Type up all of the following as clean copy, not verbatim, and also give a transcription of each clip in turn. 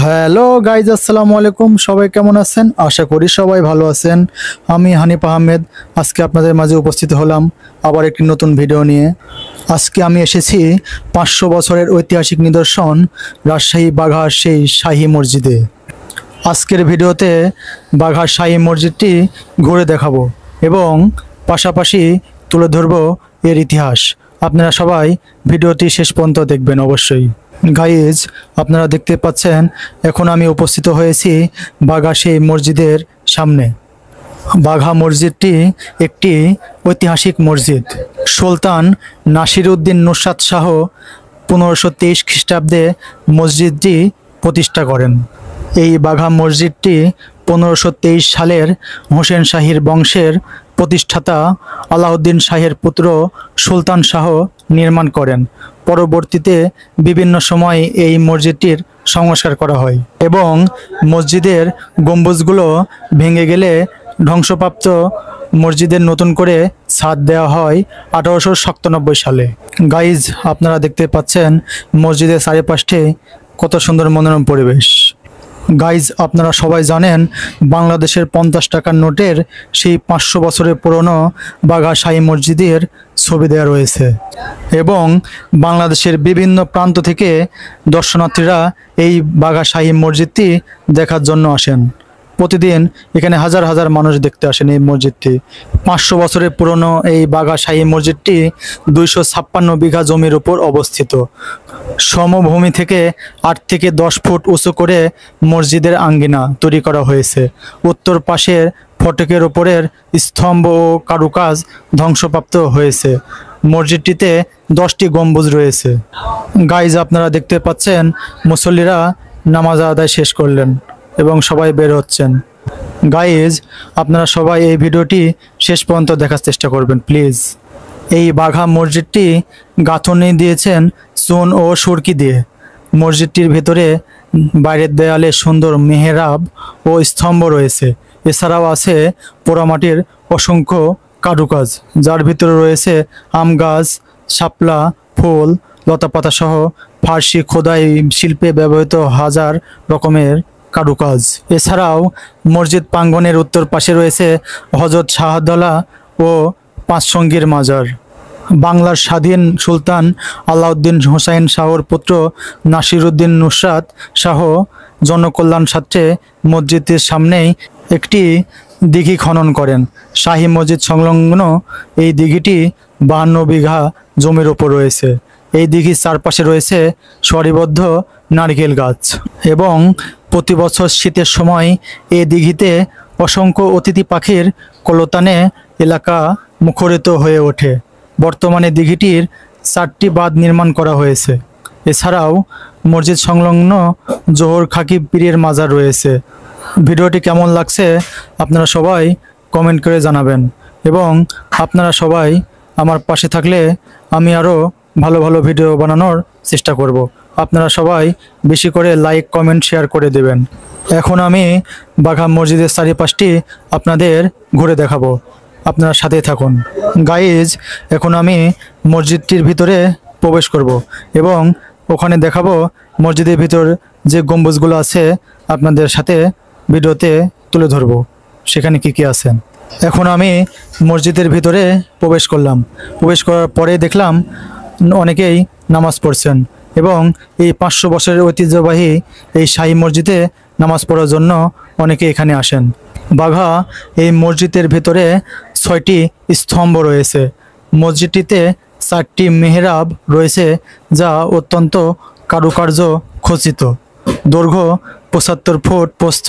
Hello guys, আসসালামু আলাইকুম। সবাই কেমন আছেন? আশা করি সবাই ভালো আছেন। আমি হানিফ আহমেদ আজকে আপনাদের মাঝে উপস্থিত হলাম আবার একটি নতুন ভিডিও নিয়ে। আজকে আমি এসেছি 500 বছরের ঐতিহাসিক নিদর্শন রাজশাহী বাঘার সেই শাহী মসজিদে। আজকের ভিডিওতে বাঘার শাহী মসজিদটি ঘুরে দেখাবো এবং পাশাপাশি তুলে ধরবো এর ইতিহাস। আপনারা সবাই ভিডিওটি শেষ পর্যন্ত দেখবেন অবশ্যই। গাইজ, আপনারা দেখতে পাচ্ছেন এখন আমি উপস্থিত হয়েছি বাঘা সেই মসজিদের সামনে। বাঘা মসজিদটি একটি ঐতিহাসিক মসজিদ। সুলতান নাসিরউদ্দিন নুসরাত শাহ 1523 খ্রিস্টাব্দে মসজিদটি প্রতিষ্ঠা করেন। এই বাঘা মসজিদটি 1523 সালের হোসেন শাহীর বংশের প্রতিষ্ঠাতা আলাউদ্দিন শাহের পুত্র সুলতান শাহ নির্মাণ করেন। পরবর্তীতে বিভিন্ন সময় এই মসজিদটির সংস্কার করা হয় এবং মসজিদের গম্বুজগুলো ভেঙে গেলে ধ্বংসপ্রাপ্ত মসজিদের নতুন করে ছাদ দেওয়া হয় 1897 সালে। গাইজ, আপনারা দেখতে পাচ্ছেন মসজিদের চারিপাশে কত সুন্দর মনোরম পরিবেশ। গাইজ, আপনারা সবাই জানেন বাংলাদেশের 50 টাকার নোটের সেই 500 বছরের পুরনো বাঘা শাহী মসজিদের ছবি দেওয়া রয়েছে এবং বাংলাদেশের বিভিন্ন প্রান্ত থেকে দর্শনার্থীরা এই বাঘা শাহী মসজিদটি দেখার জন্য আসেন। প্রতিদিন এখানে হাজার হাজার মানুষ দেখতে আসেন এই মসজিদটি। 500 বছরের পুরনো এই বাঘা শাহী মসজিদটি 256 বিঘা জমির উপর অবস্থিত। সমভূমি থেকে 8 থেকে 10 ফুট উঁচু করে মসজিদের আঙ্গিনা তৈরি করা হয়েছে। উত্তর পাশের ফটকের উপরের স্তম্ভ ও কারুকাজ ধ্বংসপ্রাপ্ত হয়েছে। মসজিদটিতে 10টি গম্বুজ রয়েছে। গাইজ, আপনারা দেখতে পাচ্ছেন মুসল্লিরা নামাজ আদায় শেষ করলেন এবং সবাই বের হচ্ছেন। গাইজ, আপনারা সবাই এই ভিডিওটি শেষ পর্যন্ত দেখার চেষ্টা করবেন প্লিজ। এই বাঘা মসজিদটি গাঁথনি দিয়েছেন চুন ও সুরকি দিয়ে। মসজিদটির ভেতরে বাইরের দেয়ালে সুন্দর মেহরাব ও স্তম্ভ রয়েছে। এছাড়াও আছে পোড়ামাটির অসংখ্য কারুকাজ, যার ভিতরে রয়েছে আম গাছ, শাপলা, ফুল, লতাপাতা সহ ফার্সি খোদাই শিল্পে ব্যবহৃত হাজার রকমের কারুকাজ। এছাড়াও মসজিদ প্রাঙ্গণের উত্তর পাশে রয়েছে হযরত শাহদৌলা ও 5 সঙ্গীর মাজার। বাংলার স্বাধীন সুলতান আলাউদ্দিন হুসাইন শাহর পুত্র নাসিরউদ্দিন নুসরাত শাহ জনকল্যাণ স্বার্থে মসজিদের সামনেই একটি দিঘি খনন করেন। শাহী মসজিদ সংলগ্ন এই দিঘিটি 52 বিঘা জমির ওপর রয়েছে। এই দিঘির চারপাশে রয়েছে সারিবদ্ধ নারকেল গাছ এবং প্রতি বছর শীতের সময় এই দিঘিতে অসংখ্য অতিথি পাখির কলতানে এলাকা মুখরিত হয়ে ওঠে। বর্তমানে দিঘিটির 4টি বাঁধ নির্মাণ করা হয়েছে। এছাড়াও মসজিদ সংলগ্ন জোহর খাকি পীরের মাজার রয়েছে। ভিডিওটি কেমন লাগছে আপনারা সবাই কমেন্ট করে জানাবেন এবং আপনারা সবাই আমার পাশে থাকলে আমি আরও ভালো ভালো ভিডিও বানানোর চেষ্টা করব। আপনারা সবাই বেশি করে লাইক, কমেন্ট, শেয়ার করে দেবেন। এখন আমি বাঘা মসজিদের চারিপাশটি আপনাদের ঘুরে দেখাবো, আপনারা সাথে থাকুন। গাইজ, এখন আমি মসজিদটির ভিতরে প্রবেশ করব এবং ওখানে দেখাবো মসজিদের ভিতর যে গম্বুজগুলো আছে আপনাদের সাথে ভিডিওতে তুলে ধরব সেখানে কি কি আছে। এখন আমি মসজিদের ভিতরে প্রবেশ করলাম। প্রবেশ করার পরে দেখলাম অনেকেই নামাজ পড়ছেন এবং এই 500 বছরের ঐতিহ্যবাহী এই শাহী মসজিদে নামাজ পড়ার জন্য অনেকে এখানে আসেন। বাঘা এই মসজিদের ভেতরে 6টি স্তম্ভ রয়েছে। মসজিদটিতে 4টি মেহরাব রয়েছে যা অত্যন্ত কারুকার্য খচিত। দৈর্ঘ্য 75 ফুট, প্রস্থ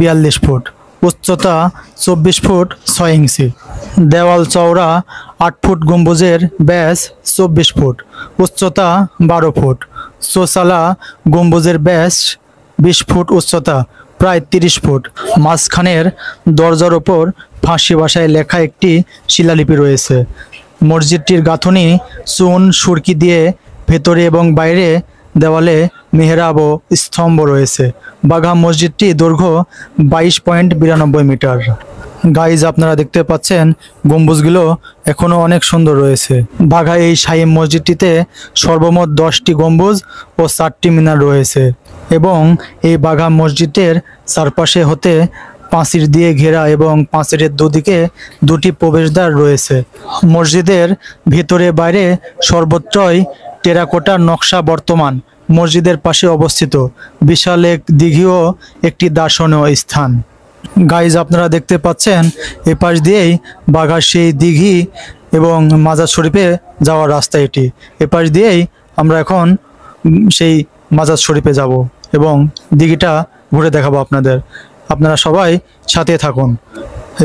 42 ফুট, উচ্চতা 24 ফুট 6 ইঞ্চি। দেওয়াল চওড়া 8 ফুট, গম্বুজের ব্যাস 24 ফুট, উচ্চতা 12 ফুট। চৌচালা গম্বুজের ব্যাস 20 ফুট, উচ্চতা প্রায় 30 ফুট। মাঝখানের দরজার ওপর ফার্সি ভাষায় লেখা একটি শিলালিপি রয়েছে। মসজিদটির গাঁথনি চুন সুরকি দিয়ে ভেতরে এবং বাইরে দেওয়ালে মেহরাব ও স্তম্ভ রয়েছে। বাঘা মসজিদটি দৈর্ঘ্য 22.92 মিটার। গাইজ আপনারা দেখতে পাচ্ছেন গম্বুজগুলো এখনো অনেক সুন্দর রয়েছে। বাঘা এই শাহী মসজিদটিতে সর্বমোট 10টি গম্বুজ ও 4টি মিনার রয়েছে এবং এই বাঘা মসজিদের চারপাশে হতে পাঁচিল দিয়ে ঘেরা এবং পাঁচিলের দুদিকে 2টি প্রবেশদ্বার রয়েছে। মসজিদের ভিতরে বাইরে সর্বত্রই টেরাকোটার নকশা বর্তমান। মসজিদের পাশে অবস্থিত বিশাল এক দিঘিও একটি দর্শনীয় স্থান। গাইজ আপনারা দেখতে পাচ্ছেন এপাশ দিয়েই বাঘার সেই দিঘি এবং মাজার শরীফে যাওয়ার রাস্তা এটি। এপাশ দিয়েই আমরা এখন সেই মাজার শরীফে যাব এবং দিঘিটা ঘুরে দেখাবো আপনাদের। আপনারা সবাই সাথে থাকুন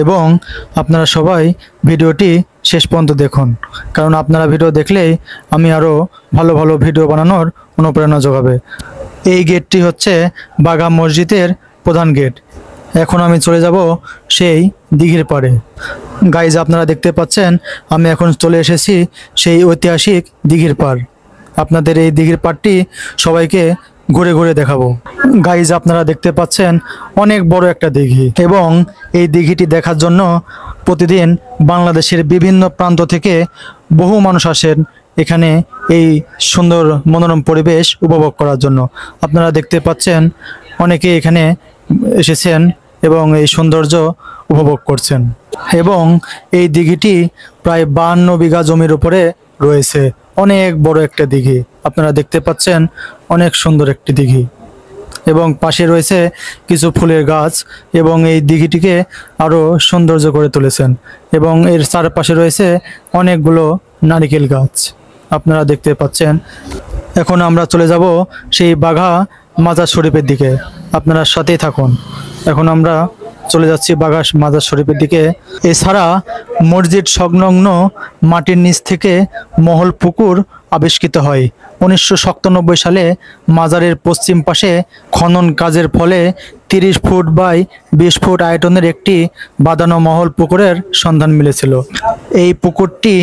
এবং আপনারা সবাই ভিডিওটি শেষ পর্যন্ত দেখুন, কারণ আপনারা ভিডিও দেখলেই আমি আরও ভালো ভালো ভিডিও বানানোর অনুপ্রেরণা যোগাবে। এই গেটটি হচ্ছে বাঘা মসজিদের প্রধান গেট। এখন আমি চলে যাব সেই দিঘির পাড়ে। গাইজ আপনারা দেখতে পাচ্ছেন আমি এখন চলে এসেছি সেই ঐতিহাসিক দিঘির পাড়। আপনাদের এই দিঘির পাড়টি সবাইকে ঘুরে ঘুরে দেখাবো। গাইজ আপনারা দেখতে পাচ্ছেন অনেক বড় একটা দিঘি এবং এই দিঘিটি দেখার জন্য প্রতিদিন বাংলাদেশের বিভিন্ন প্রান্ত থেকে বহু মানুষ আসেন এখানে এই সুন্দর মনোরম পরিবেশ উপভোগ করার জন্য। আপনারা দেখতে পাচ্ছেন অনেকে এখানে এসেছেন এবং এই সৌন্দর্য উপভোগ করছেন এবং এই দিঘিটি প্রায় 52 বিঘা জমির উপরে রয়েছে। অনেক বড় একটা দিঘি আপনারা দেখতে পাচ্ছেন, অনেক সুন্দর একটি দিঘি এবং পাশে রয়েছে কিছু ফুলের গাছ এবং এই দিঘিটিকে আরও সৌন্দর্য করে তুলেছেন এবং এর চারপাশে রয়েছে অনেকগুলো নারিকেল গাছ আপনারা দেখতে পাচ্ছেন। এখন আমরা চলে যাব সেই বাঘা মাজার শরীফের দিকে, আপনারা সাথেই থাকুন। এখন আমরা চলে যাচ্ছি বাঘা মাজার শরীফের দিকে। এছাড়া মসজিদ সংলগ্ন মাটির নিচ থেকে মহল পুকুর আবিষ্কৃত হয়। 1997 সালে মাজারের পশ্চিম পাশে খনন কাজের ফলে 30 ফুট বাই 20 ফুট আয়তনের একটি বাঁধানো মহল পুকুরের সন্ধান মিলেছিল। এই পুকুরটি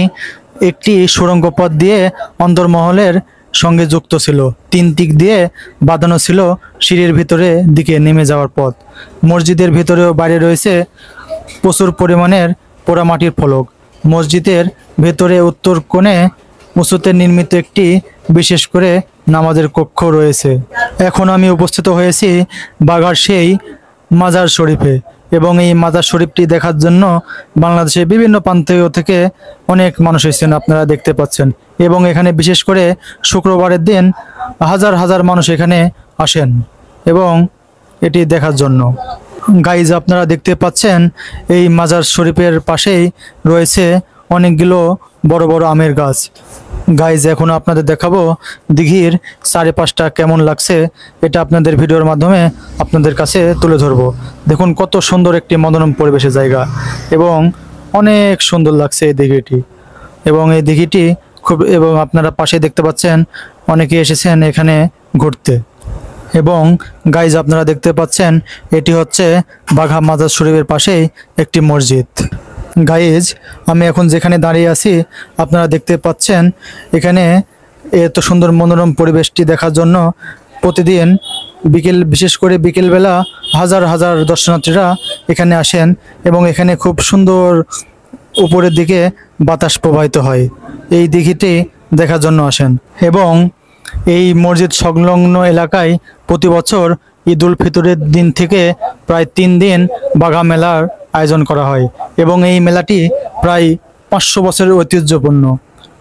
একটি সুড়ঙ্গ পথ দিয়ে অন্দরমহলের সঙ্গে যুক্ত ছিল। 3 দিক দিয়ে বাঁধানো ছিল সিঁড়ির ভিতরে দিকে নেমে যাওয়ার পথ। মসজিদের ভিতরেও বাইরে রয়েছে প্রচুর পরিমাণের পোড়ামাটির ফলক। মসজিদের ভেতরে উত্তর কোণে উঁচুতে নির্মিত একটি বিশেষ করে নামাজের কক্ষ রয়েছে। এখন আমি উপস্থিত হয়েছি বাঘার সেই মাজার শরীফে এবং এই মাজার শরীফটি দেখার জন্য বাংলাদেশের বিভিন্ন প্রান্ত থেকে অনেক মানুষ এসেছেন আপনারা দেখতে পাচ্ছেন এবং এখানে বিশেষ করে শুক্রবারের দিন হাজার হাজার মানুষ এখানে আসেন এবং এটি দেখার জন্য। গাইজ আপনারা দেখতে পাচ্ছেন এই মাজার শরীফের পাশেই রয়েছে অনেকগুলো বড় বড় আমের গাছ। গাইজ এখন আপনাদের দেখাবো দিঘির চারিপাশটা কেমন লাগছে, এটা আপনাদের ভিডিওর মাধ্যমে আপনাদের কাছে তুলে ধরবো। দেখুন কত সুন্দর একটি মনোরম পরিবেশের জায়গা এবং অনেক সুন্দর লাগছে এই দিঘিটি এবং এই দিঘিটি খুব এবং আপনারা পাশে দেখতে পাচ্ছেন অনেকে এসেছেন এখানে ঘুরতে এবং গাইজ আপনারা দেখতে পাচ্ছেন এটি হচ্ছে বাঘা মাজার শরীফের পাশেই একটি মসজিদ। গাইজ আমি এখন যেখানে দাঁড়িয়ে আছি আপনারা দেখতে পাচ্ছেন এখানে এত সুন্দর মনোরম পরিবেশটি দেখার জন্য প্রতিদিন বিশেষ করে বিকেলবেলা হাজার হাজার দর্শনার্থীরা এখানে আসেন এবং এখানে খুব সুন্দর উপরের দিকে বাতাস প্রবাহিত হয়, এই দিঘিটি দেখার জন্য আসেন। এবং এই মসজিদ সংলগ্ন এলাকায় প্রতি বছর ঈদ উল ফিতরের দিন থেকে প্রায় 3 দিন বাঘা মেলার আয়োজন করা হয় এবং এই মেলাটি প্রায় 500 বছরের ঐতিহ্যপূর্ণ।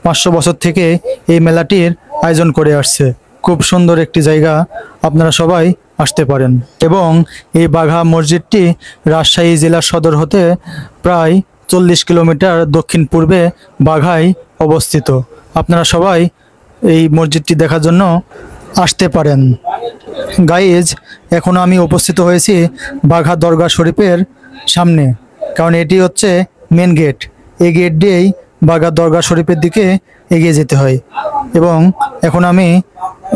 500 বছর থেকে এই মেলাটির আয়োজন করে আসছে। খুব সুন্দর একটি জায়গা, আপনারা সবাই আসতে পারেন এবং এই বাঘা মসজিদটি রাজশাহী জেলার সদর হতে প্রায় 40 কিলোমিটার দক্ষিণ পূর্বে বাঘায় অবস্থিত। আপনারা সবাই এই মসজিদটি দেখার জন্য আসতে পারেন। গাইজ এখন আমি উপস্থিত হয়েছি বাঘা দরগা শরীফের সামনে, কারণ এটি হচ্ছে মেন গেট। এই গেট দিয়েই বাঘা দরগা শরীফের দিকে এগিয়ে যেতে হয় এবং এখন আমি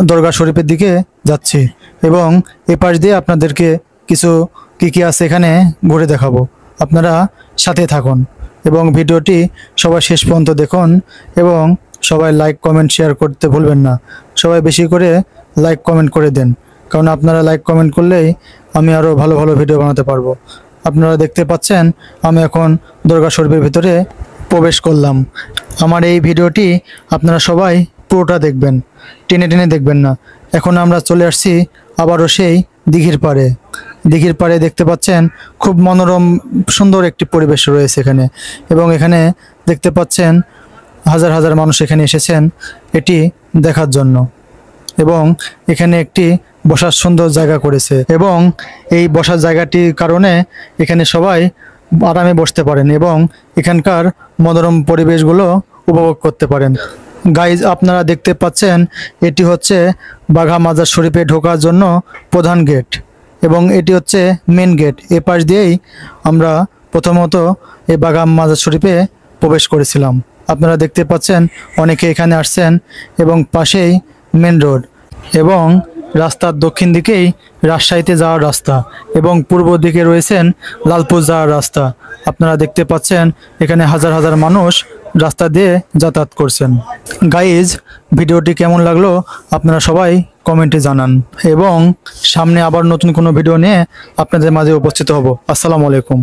দরগা শরীফের দিকে যাচ্ছি এবং এপাশ দিয়ে আপনাদেরকে কিছু কী আছে এখানে ঘুরে দেখাবো। আপনারা সাথে থাকুন এবং ভিডিওটি সবাই শেষ পর্যন্ত দেখুন এবং সবাই লাইক কমেন্ট শেয়ার করতে ভুলবেন না। সবাই বেশি করে লাইক কমেন্ট করে দেন, কারণ আপনারা লাইক কমেন্ট করলেই আমি আরও ভালো ভালো ভিডিও বানাতে পারবো। আপনারা দেখতে পাচ্ছেন আমি এখন দরগা শরীফের ভিতরে প্রবেশ করলাম। আমার এই ভিডিওটি আপনারা সবাই পুরোটা দেখবেন, টেনে টেনে দেখবেন না। এখন আমরা চলে আসছি আবারও সেই দিঘির পাড়ে। দিঘির পাড়ে দেখতে পাচ্ছেন খুব মনোরম সুন্দর একটি পরিবেশ রয়েছে এখানে, এবং এখানে দেখতে পাচ্ছেন হাজার হাজার মানুষ এখানে এসেছেন এটি দেখার জন্য, এবং এখানে একটি বসার সুন্দর জায়গা করেছে, এবং এই বসার জায়গাটির কারণে এখানে সবাই আরামে বসতে পারেন এবং এখানকার মনোরম পরিবেশগুলো উপভোগ করতে পারেন। গাইজ, আপনারা দেখতে পাচ্ছেন এটি হচ্ছে বাঘা মাজার শরীফে ঢোকার জন্য প্রধান গেট, এবং এটি হচ্ছে মেন গেট। এ পাশ দিয়েই আমরা প্রথমত এই বাঘা মাজার শরীফে প্রবেশ করেছিলাম। আপনারা দেখতে পাচ্ছেন অনেকে এখানে আসছেন, এবং পাশেই মেন রোড, এবং রাস্তার দক্ষিণ দিকেই রাজশাহীতে যাওয়ার রাস্তা, এবং পূর্ব দিকে রয়েছেন লালপুর যাওয়ার রাস্তা। আপনারা দেখতে পাচ্ছেন এখানে হাজার হাজার মানুষ রাস্তা দিয়ে যাতায়াত করছেন। গাইজ, ভিডিওটি কেমন লাগলো আপনারা সবাই কমেন্টে জানান, এবং সামনে আবার নতুন কোনো ভিডিও নিয়ে আপনাদের মাঝে উপস্থিত হব। আসসালামু আলাইকুম।